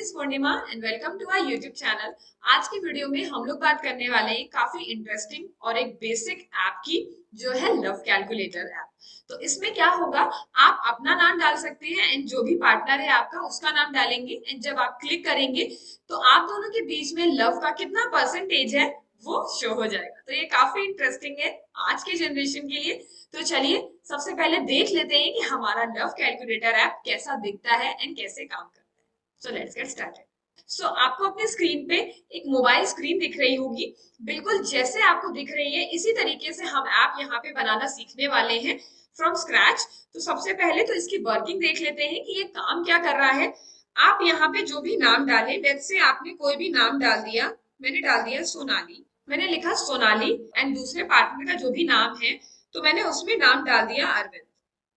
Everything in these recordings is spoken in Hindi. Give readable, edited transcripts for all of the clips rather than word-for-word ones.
Is Purnima and welcome to our YouTube channel. आज की वीडियो में हम लोग बात करने वाले हैं काफी इंटरेस्टिंग और एक बेसिक ऐप की, जो है लव कैलकुलेटर ऐप। तो इसमें क्या होगा, आप अपना नाम डाल सकते हैं एंड जो भी पार्टनर है आपका उसका नाम डालेंगे एंड जब आप क्लिक करेंगे तो आप दोनों के बीच में लव का कितना परसेंटेज है वो शो हो जाएगा। तो ये काफी इंटरेस्टिंग है आज के जनरेशन के लिए। तो चलिए सबसे पहले देख लेते हैं कि हमारा लव कैलकुलेटर ऐप कैसा दिखता है एंड कैसे काम करता है। So let's get started. So आपको अपने स्क्रीन पे एक मोबाइल स्क्रीन दिख रही होगी। बिल्कुल जैसे आपको दिख रही है इसी तरीके से हम ऐप यहाँ पे बनाना सीखने वाले हैं फ्रॉम स्क्रैच। तो सबसे पहले तो इसकी वर्किंग देख लेते हैं कि ये काम क्या कर रहा है। आप यहाँ पे जो भी नाम डालें, लेट्स से आपने कोई भी नाम डाल दिया। मैंने डाल दिया सोनाली, मैंने लिखा सोनाली एंड दूसरे पार्टनर का जो भी नाम है तो मैंने उसमें नाम डाल दिया अरविंद।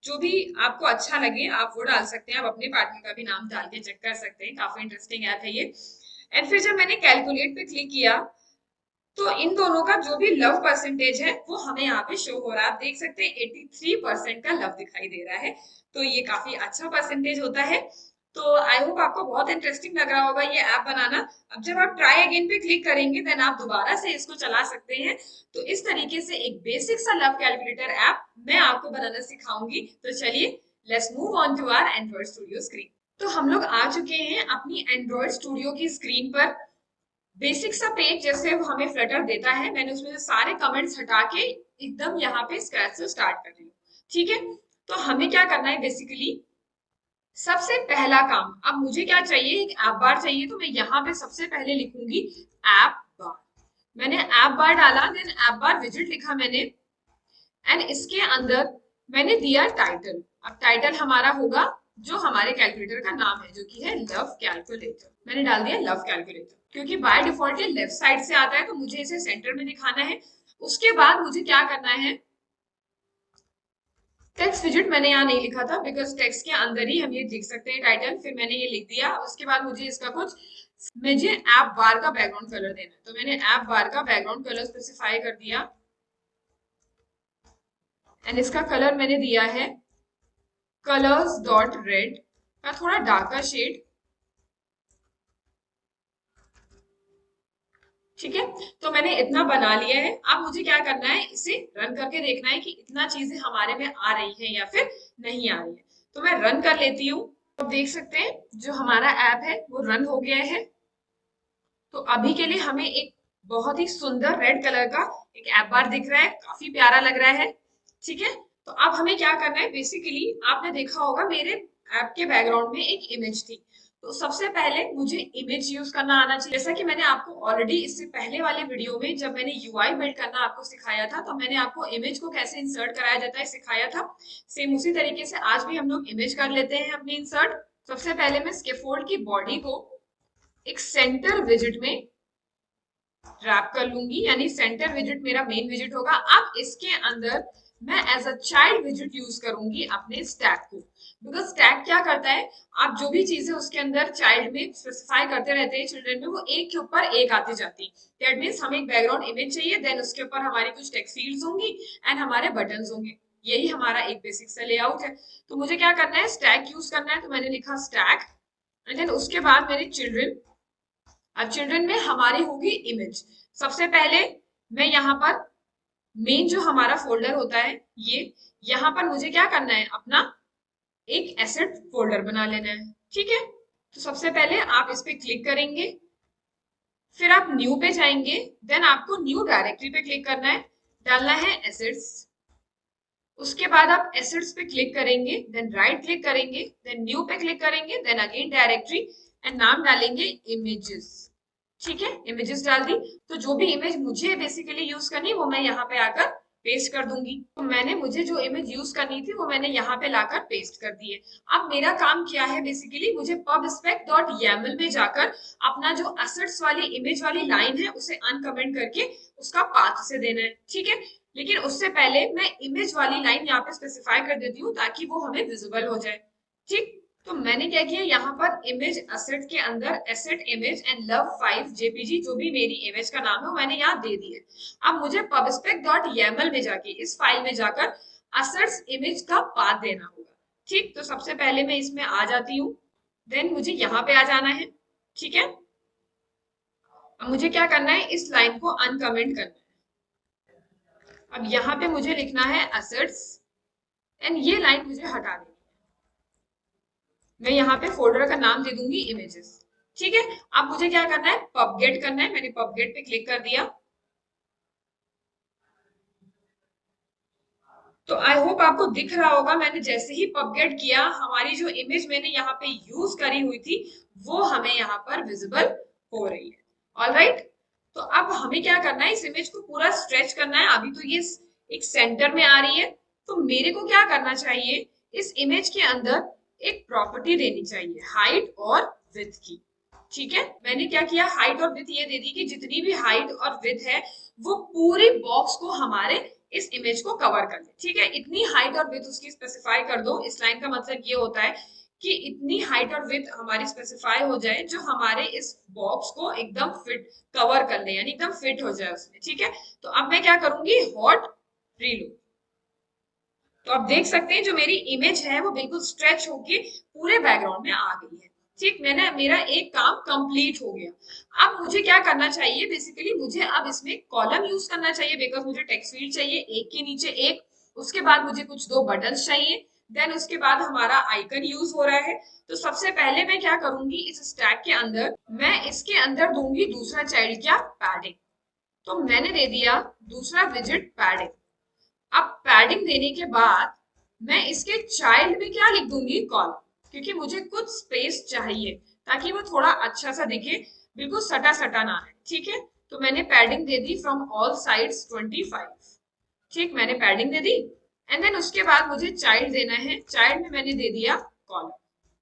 जो भी आपको अच्छा लगे आप वो डाल सकते हैं, आप अपने पार्टनर का भी नाम डाल के चेक कर सकते हैं। काफी इंटरेस्टिंग ऐप है ये। एंड फिर जब मैंने कैलकुलेट पे क्लिक किया तो इन दोनों का जो भी लव परसेंटेज है वो हमें यहाँ पे शो हो रहा है। आप देख सकते हैं 83% का लव दिखाई दे रहा है। तो ये काफी अच्छा परसेंटेज होता है। तो आई होप आपको बहुत इंटरेस्टिंग लग रहा होगा ये ऐप बनाना। अब जब आप ट्राई अगेन पे क्लिक करेंगे देन आप दोबारा से इसको चला सकते हैं। तो इस तरीके से एक बेसिक सा लव कैलकुलेटर ऐप मैं आपको बनाना सिखाऊंगी। तो चलिए let's move on to our Android Studio screen. तो हम लोग आ चुके हैं अपनी एंड्रॉइड स्टूडियो की स्क्रीन पर। बेसिक सा पेज जैसे वो हमें फ्लटर देता है, मैंने उसमें से सारे कमेंट्स हटा के एकदम यहाँ पे स्क्रैच से स्टार्ट कर रही हूँ। ठीक है, तो हमें क्या करना है बेसिकली, सबसे पहला काम, अब मुझे क्या चाहिए, एक ऐप बार चाहिए। तो मैं यहाँ पे सबसे पहले लिखूंगी ऐप बार। मैंने ऐप बार डाला, देन ऐप बार विजिट लिखा मैंने एंड इसके अंदर मैंने दिया टाइटल। अब टाइटल हमारा होगा जो हमारे कैलकुलेटर का नाम है, जो कि है लव कैलकुलेटर। मैंने डाल दिया लव कैलकुलेटर क्योंकि बाय डिफॉल्ट ये लेफ्ट साइड से आता है तो मुझे इसे सेंटर में दिखाना है। उसके बाद मुझे क्या करना है, टेक्स्ट विजिट मैंने यहाँ नहीं लिखा था बिकॉज टेक्स्ट के अंदर ही हम ये लिख सकते हैं टाइटल। फिर मैंने ये लिख दिया। उसके बाद मुझे इसका कुछ, मुझे ऐप बार का बैकग्राउंड कलर देना है तो मैंने ऐप बार का बैकग्राउंड कलर स्पेसिफाई कर दिया एंड इसका कलर मैंने दिया है कलर्स डॉट रेड का थोड़ा डार्कर शेड। ठीक है, तो मैंने इतना बना लिया है। अब मुझे क्या करना है, इसे रन करके देखना है कि इतना चीजें हमारे में आ रही है या फिर नहीं आ रही है। तो मैं रन कर लेती हूँ। तो देख सकते हैं जो हमारा ऐप है वो रन हो गया है। तो अभी के लिए हमें एक बहुत ही सुंदर रेड कलर का एक ऐप बार दिख रहा है, काफी प्यारा लग रहा है। ठीक है, तो अब हमें क्या करना है, बेसिकली आपने देखा होगा मेरे ऐप के बैकग्राउंड में एक इमेज थी। तो सबसे पहले मुझे इमेज यूज करना आना चाहिए। जैसा कि मैंने आपको ऑलरेडी इससे पहले वाले वीडियो में जब मैंने यूआई बिल्ड करना आपको सिखाया था तो मैंने आपको इमेज को कैसे इंसर्ट कराया जाता है सिखाया था। सेम उसी तरीके से आज भी हम लोग इमेज कर लेते हैं अपनी इंसर्ट। सबसे पहले मैं स्कैफोल्ड की बॉडी को एक सेंटर विजिट में रैप कर लूंगी, यानी सेंटर विजिट मेरा मेन विजिट होगा। अब इसके अंदर मैं एज अ चाइल्ड विजिट यूज करूंगी अपने स्टैक को, बिकॉज स्टैक क्या करता है, आप जो भी चीजें उसके अंदर चाइल्ड में स्पेसिफाई करते रहते हैं चिल्ड्रन में, वो एक के ऊपर एक आती जाती। दैट मीन्स हमें एक बैकग्राउंड इमेज चाहिए, देन उसके ऊपर हमारी कुछ टेक्स्ट फील्ड्स होंगी एंड हमारे बटन्स होंगे। यही हमारा एक बेसिक सा लेआउट है। तो मुझे क्या करना है, स्टैक यूज करना है। तो मैंने लिखा स्टैक एंड देन उसके बाद मेरे चिल्ड्रन। अब चिल्ड्रन में हमारी होगी इमेज। सबसे पहले मैं यहाँ पर मेन जो हमारा फोल्डर होता है ये, यहाँ पर मुझे क्या करना है, अपना एक एसेट फोल्डर बना लेना है। ठीक है, तो सबसे पहले आप इस पे क्लिक करेंगे, फिर आप न्यू पे जाएंगे, देन आपको न्यू डायरेक्टरी पे क्लिक करना है, डालना है एसेट्स। उसके बाद आप एसेट्स पे क्लिक करेंगे, देन राइट क्लिक करेंगे, देन न्यू पे क्लिक करेंगे, देन अगेन डायरेक्टरी एंड नाम डालेंगे इमेजेस। ठीक है, इमेजेस डाल दी। तो जो भी इमेज मुझे बेसिकली यूज करनी वो मैं यहाँ पे आकर पेस्ट कर दूंगी। तो मैंने मुझे जो इमेज यूज करनी थी वो मैंने यहाँ पे लाकर पेस्ट कर दी है। अब मेरा काम क्या है, बेसिकली मुझे pubspec डॉट yaml में जाकर अपना जो एसेट्स वाली इमेज वाली लाइन है उसे अनकमेंट करके उसका पाथ से देना है। ठीक है, लेकिन उससे पहले मैं इमेज वाली लाइन यहाँ पे स्पेसिफाई कर देती हूँ ताकि वो हमें विजिबल हो जाए। ठीक, तो मैंने क्या किया, यहाँ पर इमेज एसेट के अंदर asset image and love 5 JPG जो भी मेरी इमेज का नाम है वो मैंने यहाँ दे दी है। अब मुझे pubspec डॉट yaml में जाके इस फाइल में जाकर एसेट्स इमेज का पाथ देना होगा। ठीक, तो सबसे पहले मैं इसमें आ जाती हूँ, देन मुझे यहाँ पे आ जाना है। ठीक है। अब मुझे क्या करना है, इस लाइन को अनकमेंट करना है। अब यहाँ पे मुझे लिखना है एसेट्स एंड ये लाइन मुझे हटा देनी है। मैं यहाँ पे फोल्डर का नाम दे दूंगी इमेजेस। ठीक है। अब मुझे क्या करना है, पबगेट करना है। मैंने पबगेट पे क्लिक कर दिया। तो आई होप आपको दिख रहा होगा, मैंने जैसे ही पबगेट किया हमारी जो इमेज मैंने यहाँ पे यूज करी हुई थी वो हमें यहाँ पर विजिबल हो रही है। ऑलराइट। तो अब हमें क्या करना है, इस इमेज को पूरा स्ट्रेच करना है। अभी तो ये एक सेंटर में आ रही है, तो मेरे को क्या करना चाहिए, इस इमेज के अंदर एक प्रॉपर्टी देनी चाहिए, हाइट और विड्थ की। ठीक है। मैंने क्या किया, हाइट और विड्थ ये दे दी कि जितनी भी हाइट और विड्थ है वो पूरी बॉक्स को हमारे इस इमेज को कवर कर ले। ठीक है। इतनी हाइट और विड्थ उसकी स्पेसिफाई कर दो। इस लाइन का मतलब ये होता है कि इतनी हाइट और विड्थ हमारी स्पेसिफाई हो जाए जो हमारे इस बॉक्स को एकदम फिट कवर कर ले, यानी एकदम फिट हो जाए उसमें। ठीक है। तो अब मैं क्या करूंगी, हॉट रीलोड। तो आप देख सकते हैं जो मेरी इमेज है वो बिल्कुल स्ट्रेच होके पूरे बैकग्राउंड में आ गई है। ठीक, मैंने मेरा एक काम कंप्लीट हो गया। अब मुझे क्या करना चाहिए, बेसिकली मुझे अब इसमें कॉलम यूज करना चाहिए, बिकॉज मुझे टेक्स्ट फील्ड चाहिए एक के नीचे एक। उसके बाद मुझे कुछ दो बटन्स चाहिए। देन उसके बाद हमारा आइकन यूज हो रहा है। तो सबसे पहले मैं क्या करूंगी, इस स्टैक के अंदर मैं इसके अंदर दूंगी दूसरा चाइल्ड, क्या, पैडिंग। तो मैंने दे दिया दूसरा विजिट पैडिंग। अब पैडिंग देने के बाद मैं इसके चाइल्ड में क्या लिख दूंगी, कॉलम, क्योंकि मुझे कुछ स्पेस चाहिए ताकि वो थोड़ा अच्छा सा दिखे, बिल्कुल सटा सटा ना है। ठीक है। तो मैंने पैडिंग दे दी फ्रॉम ऑल साइड्स 25। ठीक, मैंने पैडिंग दे दी। एंड देन उसके बाद मुझे चाइल्ड देना है। चाइल्ड में मैंने दे दिया कॉलम।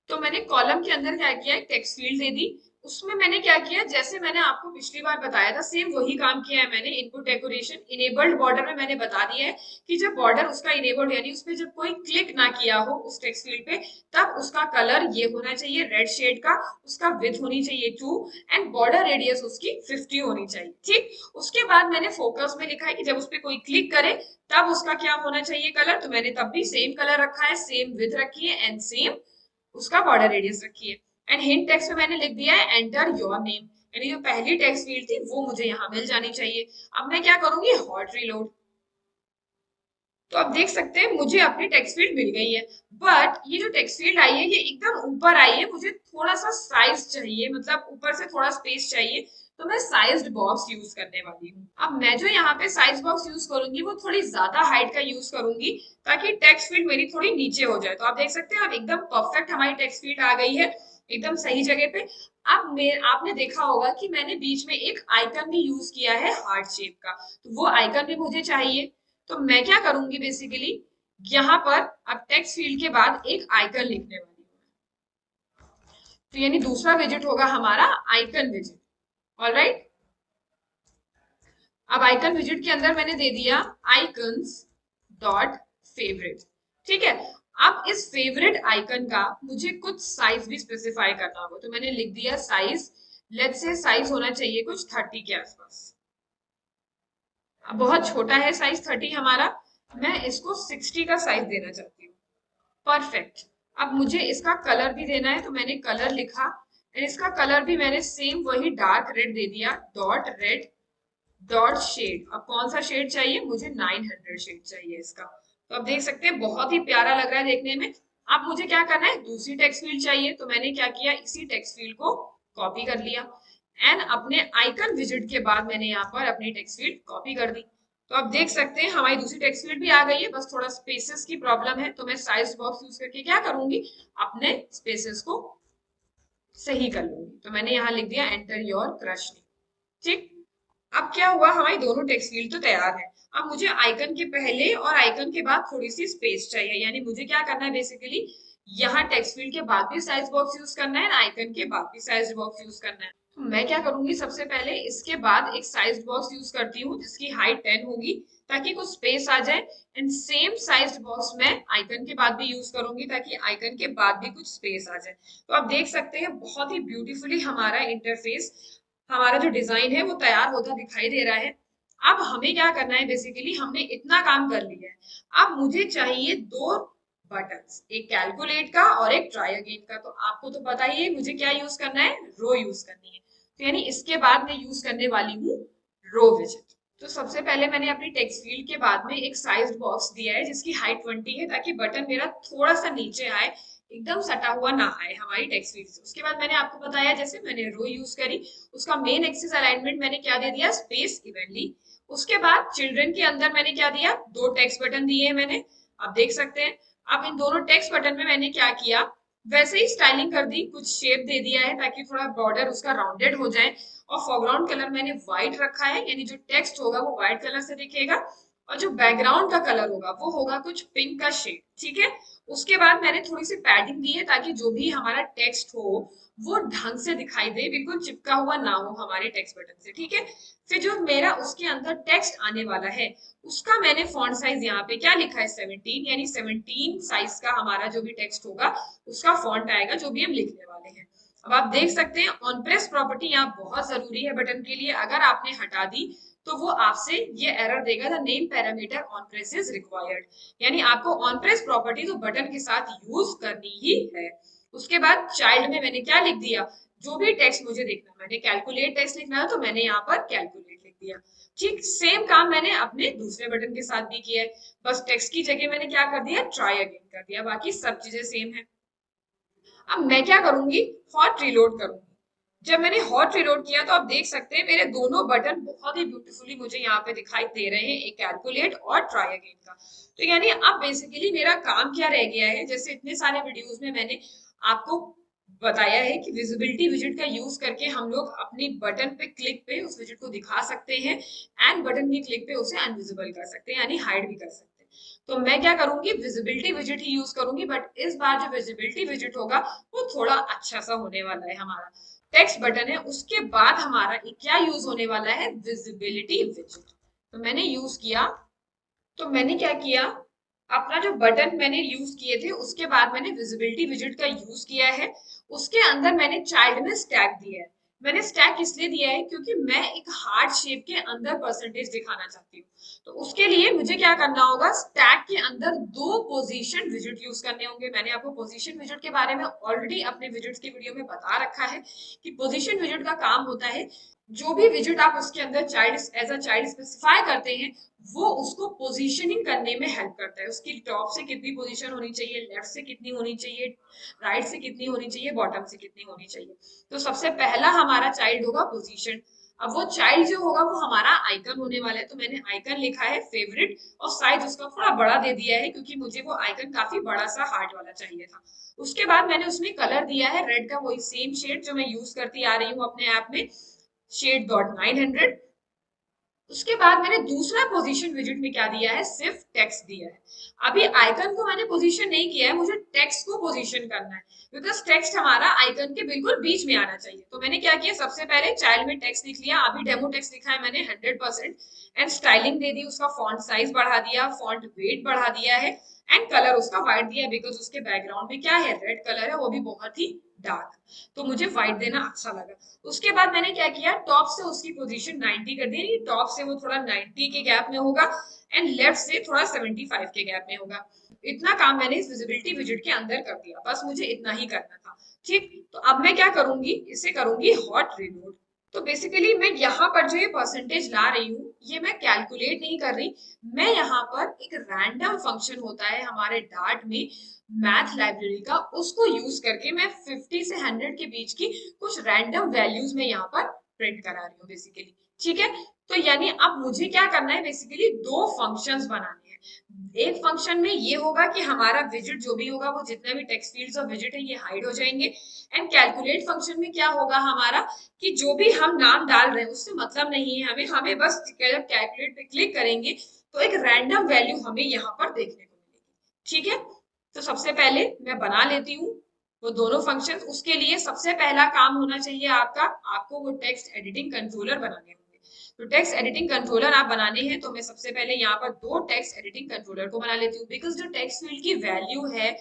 तो मैंने कॉलम के अंदर क्या किया, एक टेक्स्ट फील्ड दे दी। उसमें मैंने क्या किया, जैसे मैंने आपको पिछली बार बताया था सेम वही काम किया है मैंने। इनपुट डेकोरेशन इनेबल्ड बॉर्डर में मैंने बता दिया है कि जब बॉर्डर उसका इनेबल्ड, यानी उस पर जब कोई क्लिक ना किया हो उस टेक्स्ट फील्ड पे, तब उसका कलर ये होना चाहिए रेड शेड का, उसका विड्थ होनी चाहिए 2 एंड बॉर्डर रेडियस उसकी 50 होनी चाहिए। ठीक। उसके बाद मैंने फोकस में लिखा है कि जब उस पर कोई क्लिक करे तब उसका क्या होना चाहिए, कलर। तो मैंने तब भी सेम कलर रखा है, सेम विड्थ रखी है एंड सेम उसका बॉर्डर रेडियस रखी है। एंड हिंट टेक्स्ट में मैंने लिख दिया है एंटर योर नेम, यानी जो पहली टेक्स्ट फील्ड थी वो मुझे यहाँ मिल जानी चाहिए। अब मैं क्या करूंगी, हॉट रीलोड। तो आप देख सकते हैं मुझे अपनी टेक्स्ट फील्ड मिल गई है। बट ये जो टेक्स्ट फील्ड आई है ये एकदम ऊपर आई है, मुझे थोड़ा सा साइज चाहिए, मतलब ऊपर से थोड़ा स्पेस चाहिए। तो मैं साइज्ड बॉक्स यूज करने वाली हूँ। अब मैं जो यहाँ पे साइज बॉक्स यूज करूंगी वो थोड़ी ज्यादा हाइट का यूज करूंगी ताकि टेक्स्ट फील्ड मेरी थोड़ी नीचे हो जाए। तो आप देख सकते हैं अब एकदम परफेक्ट हमारी टेक्स्ट फील्ड आ गई है, एकदम सही जगह पे। अब आपने देखा होगा कि मैंने बीच में एक आइकन भी यूज किया है हार्ट शेप का, तो वो आइकन भी मुझे चाहिए। तो मैं क्या करूंगी, बेसिकली यहाँ पर अब टेक्स्ट फील्ड के बाद एक आइकन लिखने वाली हूँ। तो यानी दूसरा विजिट होगा हमारा आइकन विजिट। ऑलराइट। अब आइकन विजिट के अंदर मैंने दे दिया आइकन्स डॉट फेवरेट। ठीक है। अब इस फेवरेट आइकन का मुझे कुछ साइज भी स्पेसिफाई करना होगा, तो मैंने लिख दिया साइज। लेट्स से साइज होना चाहिए कुछ 30 के आसपास। अब बहुत छोटा है साइज 30 हमारा, मैं इसको 60 का साइज देना चाहती हूँ। परफेक्ट। अब मुझे इसका कलर भी देना है, तो मैंने कलर लिखा एंड इसका कलर भी मैंने सेम वही डार्क रेड दे दिया, डॉट रेड डॉट शेड। अब कौन सा शेड चाहिए, मुझे 900 शेड चाहिए इसका। तो आप देख सकते हैं बहुत ही प्यारा लग रहा है देखने में। अब मुझे क्या करना है, दूसरी टेक्स्ट फील्ड चाहिए, तो मैंने क्या किया, इसी टेक्स्ट फील्ड को कॉपी कर लिया एंड अपने आइकन विजिट के बाद मैंने यहाँ पर अपनी टेक्स्ट फील्ड कॉपी कर दी। तो आप देख सकते हैं हमारी दूसरी टेक्स्ट फील्ड भी आ गई है, बस थोड़ा स्पेसेस की प्रॉब्लम है। तो मैं साइज बॉक्स यूज करके क्या करूंगी, अपने स्पेसेस को सही कर लूंगी। तो मैंने यहाँ लिख दिया एंटर योर क्रश नेम। ठीक। अब क्या हुआ, हमारी दोनों टेक्स्ट फील्ड तो तैयार है। अब मुझे आइकन के पहले और आइकन के बाद थोड़ी सी स्पेस चाहिए, यानी मुझे क्या करना है, बेसिकली यहाँ टेक्स्ट फील्ड के बाद भी साइज बॉक्स यूज करना है, आइकन के बाद भी साइज बॉक्स यूज करना है। तो मैं क्या करूंगी, सबसे पहले इसके बाद एक साइज बॉक्स यूज करती हूँ जिसकी हाइट 10 होगी ताकि कुछ स्पेस आ जाए। एंड सेम साइज बॉक्स मैं आइकन के बाद भी यूज करूंगी ताकि आइकन के बाद भी कुछ स्पेस आ जाए। तो आप देख सकते हैं बहुत ही ब्यूटीफुली हमारा इंटरफेस, हमारा जो डिजाइन है वो तैयार होता दिखाई दे रहा है। अब हमें क्या करना है, बेसिकली हमने इतना काम कर लिया है। अब मुझे चाहिए दो बटन्स, एक कैलकुलेट का और एक ट्राई अगेन का। तो आपको तो पता ही है मुझे क्या यूज करना है, रो यूज करनी है। तो यानी इसके बाद मैं यूज करने वाली हूँ रो विजेट। तो सबसे पहले मैंने अपनी टेक्स्ट फील्ड के बाद में एक साइज बॉक्स दिया है जिसकी हाइट 20 है, ताकि बटन मेरा थोड़ा सा नीचे आए, एकदम सटा हुआ ना आए हमारी टेक्स्ट फील्ड से। उसके बाद मैंने आपको बताया जैसे मैंने रो यूज करी, उसका मेन एक्सिस अलाइनमेंट मैंने क्या दे दिया, स्पेस इवनली। उसके बाद चिल्ड्रन के अंदर मैंने क्या दिया, दो टेक्स्ट बटन दिए हैं मैंने, आप देख सकते हैं। अब इन दोनों टेक्स्ट बटन में मैंने क्या किया, वैसे ही स्टाइलिंग कर दी, कुछ शेप दे दिया है ताकि थोड़ा बॉर्डर उसका राउंडेड हो जाए। और फोरग्राउंड कलर मैंने व्हाइट रखा है, यानी जो टेक्स्ट होगा वो व्हाइट कलर से दिखेगा, और जो बैकग्राउंड का कलर होगा वो होगा कुछ पिंक का शेड, ठीक है। उसके बाद मैंने थोड़ी सी पैडिंग दी है ताकि जो भी हमारा टेक्स्ट हो वो ढंग से दिखाई दे, बिल्कुल चिपका हुआ ना हो हमारे टेक्स्ट बटन से, ठीक है। फिर जो मेरा उसके अंदर टेक्स्ट आने वाला है उसका मैंने फॉन्ट साइज यहाँ पे क्या लिखा है, 17, यानी 17 साइज का हमारा जो भी टेक्स्ट होगा उसका फॉन्ट आएगा, जो भी हम लिखने वाले हैं। अब आप देख सकते हैं ऑन प्रेस प्रॉपर्टी यहाँ बहुत जरूरी है बटन के लिए, अगर आपने हटा दी तो वो आपसे ये एरर देगा, the name parameter on press is required. यानी आपको ऑन प्रेस प्रॉपर्टी तो बटन के साथ यूज करनी ही है। उसके बाद चाइल्ड में मैंने क्या लिख दिया, जो भी टेक्स्ट मुझे देखना, मैंने कैलकुलेट टेक्स्ट लिखना है तो मैंने यहाँ पर कैलकुलेट लिख दिया। ठीक सेम काम मैंने अपने दूसरे बटन के साथ भी किया है, बस टेक्स्ट की जगह मैंने क्या कर दिया, ट्राई अगेन कर दिया, बाकी सब चीजें सेम है। अब मैं क्या करूंगी, हॉट रिलोड करूंगी। जब मैंने हॉट रिलोड किया तो आप देख सकते हैं मेरे दोनों बटन बहुत ही ब्यूटीफुली मुझे यहाँ पे दिखाई दे रहे हैं, एक कैलकुलेट और ट्राई अगेन का। तो यानी अब बेसिकली मेरा काम क्या रह गया है, जैसे इतने सारे वीडियोस में मैंने आपको बताया है कि विजिबिलिटी विजिट का यूज करके हम लोग अपनी बटन पे क्लिक पे उस विजिट को दिखा सकते हैं, एंड बटन की क्लिक पे उसे अनविजिबल कर सकते हैं, यानी हाइड भी कर सकते हैं। तो मैं क्या करूंगी, विजिबिलिटी विजिट ही यूज करूंगी, बट इस बार जो विजिबिलिटी विजिट होगा वो थोड़ा अच्छा सा होने वाला है। हमारा टेक्स्ट बटन है, उसके बाद हमारा क्या यूज होने वाला है, विजिबिलिटी विजिट। तो मैंने यूज किया, तो मैंने क्या किया, अपना जो बटन मैंने यूज किए थे उसके बाद मैंने विजिबिलिटी विजिट का यूज किया है। उसके अंदर मैंने चाइल्ड में स्टैक दिया है। मैंने स्टैक इसलिए दिया है क्योंकि मैं एक हार्ट शेप के अंदर परसेंटेज दिखाना चाहती हूँ। तो उसके लिए मुझे क्या करना होगा, स्टैक के अंदर दो पोजीशन विजिट यूज करने होंगे। मैंने आपको पोजीशन विजिट के बारे में ऑलरेडी अपने विजिट्स के वीडियो में बता रखा है कि पोजीशन विजिट का काम होता है, जो भी विजिट आप उसके अंदर child as a child specify करते हैं वो उसको पोजीशनिंग करने में हेल्प करता है। उसकी टॉप से कितनी पोजीशन होनी चाहिए, लेफ्ट से कितनी होनी चाहिए, राइट से कितनी होनी चाहिए, बॉटम से कितनी होनी चाहिए। तो सबसे पहला हमारा चाइल्ड होगा पोजीशन। अब वो चाइल्ड जो होगा वो हमारा आइकन होने वाला है, तो मैंने आइकन लिखा है फेवरेट, और साइज उसका थोड़ा बड़ा दे दिया है क्योंकि मुझे वो आइकन काफी बड़ा सा हार्ट वाला चाहिए था। उसके बाद मैंने उसमें कलर दिया है रेड का, वही सेम शेड जो मैं यूज करती आ रही हूँ अपने ऐप में, शेड डॉट 900। उसके बाद मैंने दूसरा पोजीशन विजिट में क्या दिया है, सिर्फ टेक्स्ट दिया है। अभी आइकन को मैंने पोजीशन नहीं किया है, मुझे टेक्स्ट को पोजीशन करना है, बिकॉज टेक्स्ट हमारा आइकन के बिल्कुल बीच में आना चाहिए। तो मैंने क्या किया, सबसे पहले चाइल्ड में टेक्स्ट लिख लिया, अभी डेमो टेक्स्ट लिखा है मैंने 100%, एंड स्टाइलिंग दे दी, उसका फॉन्ट साइज बढ़ा दिया, फॉन्ट वेट बढ़ा दिया है, एंड कलर उसका व्हाइट दिया, बिकॉज उसके बैकग्राउंड में क्या है, रेड कलर है, वो भी बहुत ही डार्क, तो मुझे व्हाइट देना अच्छा लगा। उसके बाद मैंने क्या किया, टॉप से उसकी पोजीशन 90 कर दी, टॉप से वो थोड़ा 90 के गैप में होगा, एंड लेफ्ट से थोड़ा 75 के गैप में होगा। इतना काम मैंने इस विजिबिलिटी विजिट के अंदर कर दिया, बस मुझे इतना ही करना था। ठीक, तो अब मैं क्या करूंगी, इसे करूंगी हॉट रिलोड। तो बेसिकली मैं यहाँ पर जो ये परसेंटेज ला रही हूँ ये मैं कैलकुलेट नहीं कर रही, मैं यहाँ पर एक रैंडम फंक्शन होता है हमारे डार्ट में, मैथ लाइब्रेरी का, उसको यूज करके मैं 50 से 100 के बीच की कुछ रैंडम वैल्यूज में यहाँ पर प्रिंट करा रही हूँ बेसिकली। ठीक है, तो यानी अब मुझे क्या करना है, बेसिकली दो फंक्शंस बनाने हैं। एक फंक्शन में ये होगा कि हमारा विजिट जो भी होगा वो जितने भी टेक्स्ट फील्ड्स और विजिट है ये हाइड हो जाएंगे, एंड कैलकुलेट फंक्शन में क्या होगा हमारा कि जो भी हम नाम डाल रहे हैं उससे मतलब नहीं है हमें, हमें बस जब कैलकुलेट पे क्लिक करेंगे तो एक रैंडम वैल्यू हमें यहाँ पर देखने को मिलेगी। ठीक है, तो सबसे पहले मैं बना लेती हूँ वो दोनों फंक्शन। उसके लिए सबसे पहला काम होना चाहिए आपका, आपको वो टेक्स्ट एडिटिंग कंट्रोलर बनाने होंगे। तो टेक्स्ट एडिटिंग कंट्रोलर आप बनाने हैं तो मैं सबसे पहले यहाँ पर दो टेक्स्ट एडिटिंग कंट्रोलर को बना लेती हूँ, बिकॉज जो टेक्स्ट फील्ड की वैल्यू है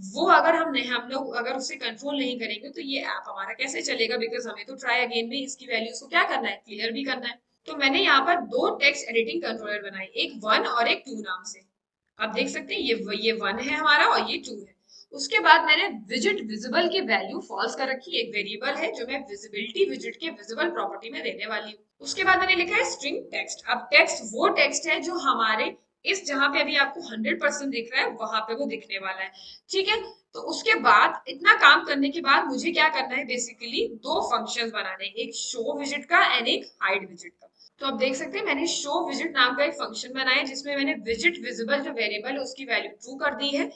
वो अगर हम लोग अगर उसे कंट्रोल नहीं करेंगे तो ये ऐप हमारा कैसे चलेगा, बिकॉज हमें तो ट्राई अगेन में इसकी वैल्यूज को क्या करना है, क्लियर भी करना है। तो मैंने यहाँ पर दो टेक्स्ट एडिटिंग कंट्रोलर बनाए, एक 1 और एक 2 नाम से। आप देख सकते हैं ये 1 है हमारा और ये 2 है। उसके बाद मैंने विजिट विजिबल की वैल्यू फॉल्स कर रखी है, एक वेरिएबल है जो मैं विजिबिलिटी विजिट के विजिबल प्रॉपर्टी में देने वाली हूँ। उसके बाद मैंने लिखा है स्ट्रिंग टेक्स्ट। अब टेक्स्ट वो टेक्स्ट है जो हमारे इस जहां पे अभी आपको 100% दिख रहा है वहां पे वो दिखने वाला है, ठीक है। तो उसके बाद इतना काम करने के बाद मुझे क्या करना है, बेसिकली दो फंक्शंस बनाने हैं, एक शो विजिट का एंड एक हाइड विजिट का। तो आप देख सकते हैं मैंने शो विजिट नाम का एक फंक्शन बनाया है जिसमें मैंने विजिट विजिबल जो वेरिएबल है उसकी वैल्यू ट्रू कर दी है।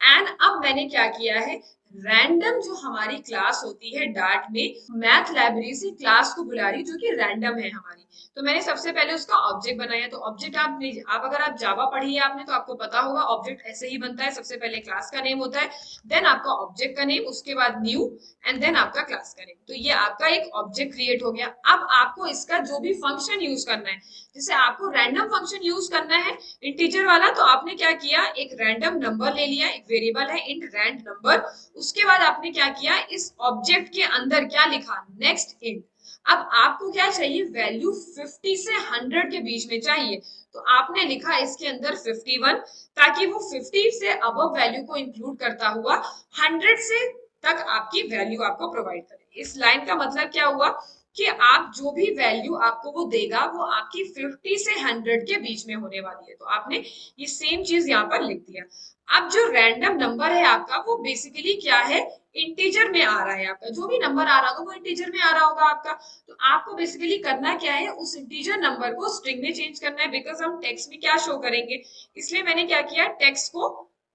एंड अब मैंने क्या किया है, रैंडम जो हमारी क्लास होती है डार्ट में, मैथ लाइब्रेरी से क्लास को बुला रही जो कि रैंडम है हमारी। तो मैंने सबसे पहले उसका ऑब्जेक्ट बनाया। तो ऑब्जेक्ट आप अगर आप जावा पढ़ी है आपने तो आपको पता होगा ऑब्जेक्ट ऐसे ही बनता है, सबसे पहले क्लास का नेम होता है, देन आपका ऑब्जेक्ट का नेम, उसके बाद न्यू एंड देन आपका क्लास का नेम। तो ये आपका एक ऑब्जेक्ट क्रिएट हो गया। अब आपको इसका जो भी फंक्शन यूज करना है, जैसे आपको रैंडम फंक्शन यूज करना है इंटीजर वाला, तो आपने क्या किया, एक रैंडम नंबर ले लिया, एक वेरिएबल है इंट रैंड नंबर। उसके बाद आपने क्या किया, इस ऑब्जेक्ट के अंदर क्या लिखा, नेक्स्ट इंट। अब आपको क्या चाहिए, वैल्यू 50 से 100 के बीच में चाहिए। तो आपने लिखा इसके अंदर 51, ताकि वो 50 से अबव वैल्यू को इंक्लूड करता हुआ 100 से तक आपकी वैल्यू आपको प्रोवाइड करे। इस लाइन का मतलब क्या हुआ कि आप जो भी वैल्यू आपको वो देगा वो आपकी 50 से 100 के बीच में होने वाली है। तो आपने ये सेम चीज यहाँ पर लिख दिया। अब जो रैंडम नंबर है आपका वो बेसिकली क्या है, इंटीजर में आ रहा है। आपका जो भी नंबर आ रहा होगा वो इंटीजर में आ रहा होगा आपका। तो आपको बेसिकली करना क्या है, उस इंटीजर नंबर को स्ट्रिंग में चेंज करना है, बिकॉज हम टेक्स्ट में क्या शो करेंगे। इसलिए मैंने क्या किया, टेक्स्ट को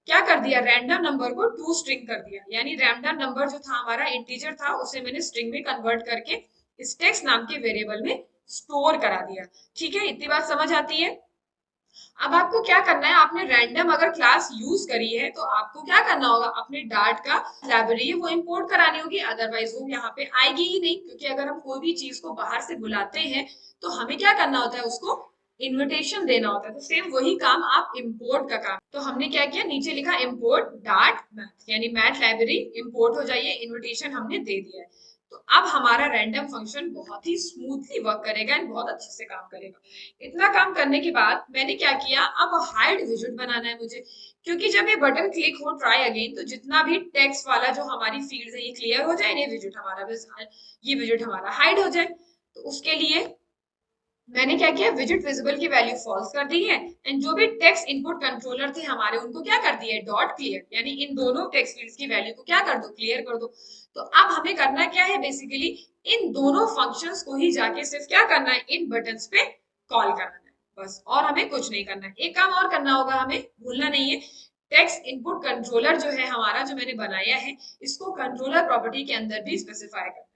क्या कर दिया, रैंडम नंबर को टू स्ट्रिंग कर दिया। यानी रैंडम नंबर जो था हमारा इंटीजर था उसे मैंने स्ट्रिंग में कन्वर्ट करके इस टेक्स्ट नाम के वेरिएबल में स्टोर करा दिया। ठीक है, इतनी बात समझ आती है। अब आपको क्या करना है, आपने रैंडम अगर क्लास यूज करी है तो आपको क्या करना होगा, अपने डार्ट का लाइब्रेरी है वो इंपोर्ट करानी होगी, अदरवाइज वो यहाँ पे आएगी ही नहीं। क्योंकि अगर हम कोई भी चीज को बाहर से बुलाते हैं तो हमें क्या करना होता है, उसको इनविटेशन देना होता है। तो सेम वही काम आप इंपोर्ट का काम। तो हमने क्या किया, नीचे लिखा इंपोर्ट डार्ट मैथ, यानी मैथ लाइब्रेरी इंपोर्ट हो जाइए, इनविटेशन हमने दे दिया है। तो अब हमारा रैंडम फंक्शन बहुत ही स्मूथली वर्क करेगा एंड बहुत अच्छे से काम करेगा। इतना काम करने के बाद मैंने क्या किया, अब हाइड विजिट बनाना है मुझे। क्योंकि जब ये बटन क्लिक हो ट्राई अगेन तो जितना भी टेक्स्ट वाला जो हमारी फील्ड है ये क्लियर हो जाए, ये विजिट हमारा ये विजिट हमारा हाइड हो जाए। तो उसके लिए मैंने क्या किया, विजिट विजिबल की वैल्यू फॉल्स कर दी है एंड जो भी टेक्स्ट इनपुट कंट्रोलर थे हमारे उनको क्या कर दिया है, डॉट क्लियर, यानी इन दोनों टेक्स्ट फील्ड्स की वैल्यू को क्या कर दो, क्लियर कर दो। तो अब हमें करना क्या है, बेसिकली इन दोनों फंक्शंस को ही जाके सिर्फ क्या करना है, इन बटन्स पे कॉल करना है बस, और हमें कुछ नहीं करना है। एक काम और करना होगा, हमें भूलना नहीं है, टेक्स्ट इनपुट कंट्रोलर जो है हमारा, जो मैंने बनाया है, इसको कंट्रोलर प्रॉपर्टी के अंदर भी स्पेसिफाई करना है।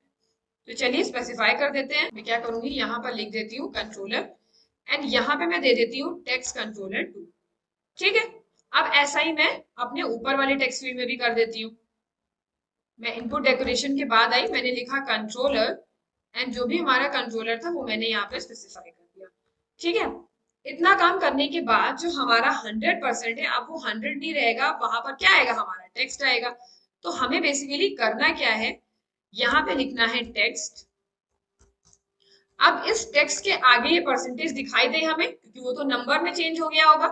तो चलिए स्पेसिफाई कर देते हैं। मैं क्या करूंगी, यहाँ पर लिख देती हूँ कंट्रोलर एंड यहाँ पे मैं दे देती हूँ टेक्स्ट कंट्रोलर 2। ठीक है, अब ऐसा ही मैं अपने ऊपर वाले टेक्स्ट फील्ड में भी कर देती हूँ। मैं इनपुट डेकोरेशन के बाद आई, मैंने लिखा कंट्रोलर एंड जो भी हमारा कंट्रोलर था वो मैंने यहाँ पे स्पेसिफाई कर दिया। ठीक है, इतना काम करने के बाद जो हमारा 100% है, अब वो 100 नहीं रहेगा, वहां पर क्या आएगा, हमारा टेक्स्ट आएगा। तो हमें बेसिकली करना क्या है, यहाँ पे लिखना है टेक्स्ट। अब इस टेक्स्ट के आगे ये परसेंटेज दिखाई दे हमें, क्योंकि वो तो नंबर में चेंज हो गया होगा,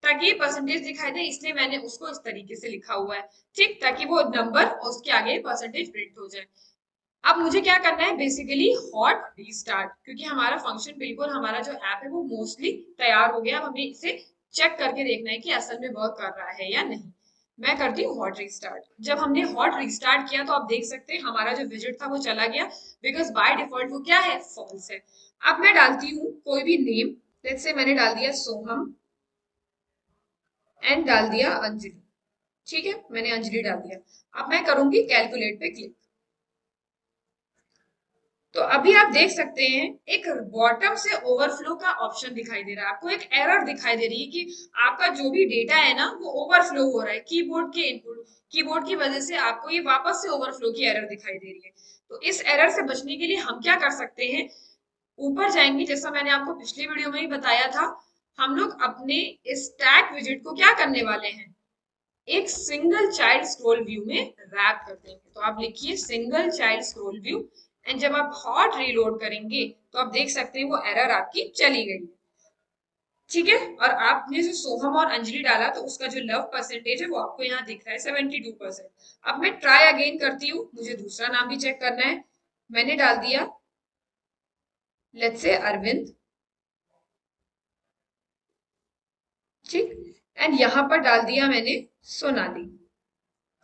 ताकि ये परसेंटेज दिखाई दे, इसलिए मैंने उसको इस तरीके से लिखा हुआ है। ठीक, ताकि वो नंबर और उसके आगे परसेंटेज प्रिंट हो जाए। अब मुझे क्या करना है, बेसिकली हॉट रीस्टार्ट, क्योंकि हमारा फंक्शन बिल्कुल, हमारा जो ऐप है वो मोस्टली तैयार हो गया। अब हमें इसे चेक करके देखना है कि असल में वर्क कर रहा है या नहीं। मैं करती हूँ हॉट रीस्टार्ट। जब हमने हॉट रीस्टार्ट किया तो आप देख सकते हैं हमारा जो विजिट था वो चला गया, बिकॉज बाय डिफॉल्ट वो क्या है, फॉल्स है। अब मैं डालती हूँ कोई भी नेम, जैसे मैंने डाल दिया सोहम एंड डाल दिया अंजलि। ठीक है, मैंने अंजलि डाल दिया। अब मैं करूंगी कैलकुलेट पे क्लिक। तो अभी आप देख सकते हैं एक बॉटम से ओवरफ्लो का ऑप्शन दिखाई दे रहा है, आपको एक एरर दिखाई दे रही है कि आपका जो भी डेटा है ना वो ओवरफ्लो हो रहा है कीबोर्ड के इनपुट, कीबोर्ड की वजह से आपको ये वापस से ओवरफ्लो की एरर दिखाई दे रही है। तो इस एरर से बचने के लिए हम क्या कर सकते हैं, ऊपर जाएंगे, जैसा मैंने आपको पिछली वीडियो में ही बताया था, हम लोग अपने स्टैक विजिट को क्या करने वाले हैं, एक सिंगल चाइल्ड स्क्रॉल व्यू में रैप कर देंगे। तो आप लिखिए single child scroll view and जब आप हॉट रीलोड करेंगे तो आप देख सकते हैं वो एरर आपकी चली गई। ठीक है। और आपने जो सोहम और अंजलि डाला तो उसका जो लव परसेंटेज है वो आपको यहाँ दिख रहा है 72%। अब मैं ट्राई अगेन करती हूँ, मुझे दूसरा नाम भी चेक करना है। मैंने डाल दिया लेट्स से अरविंद, ठीक, एंड यहां पर डाल दिया मैंने सोनाली,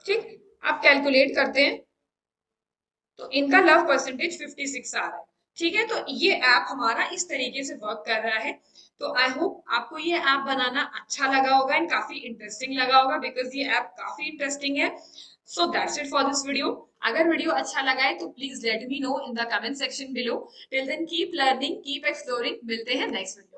ठीक। आप कैलकुलेट करते हैं तो इनका लव परसेंटेज 56 आ रहा है, ठीक है। तो ये ऐप हमारा इस तरीके से वर्क कर रहा है। तो आई होप आपको ये ऐप बनाना अच्छा लगा होगा एंड काफी इंटरेस्टिंग लगा होगा, बिकॉज ये ऐप काफी इंटरेस्टिंग है। So that's it for this video. अगर वीडियो अच्छा लगा है तो please let me know in the comment section below. Till then keep learning, keep exploring. मिलते हैं नेक्स्ट वीडियो।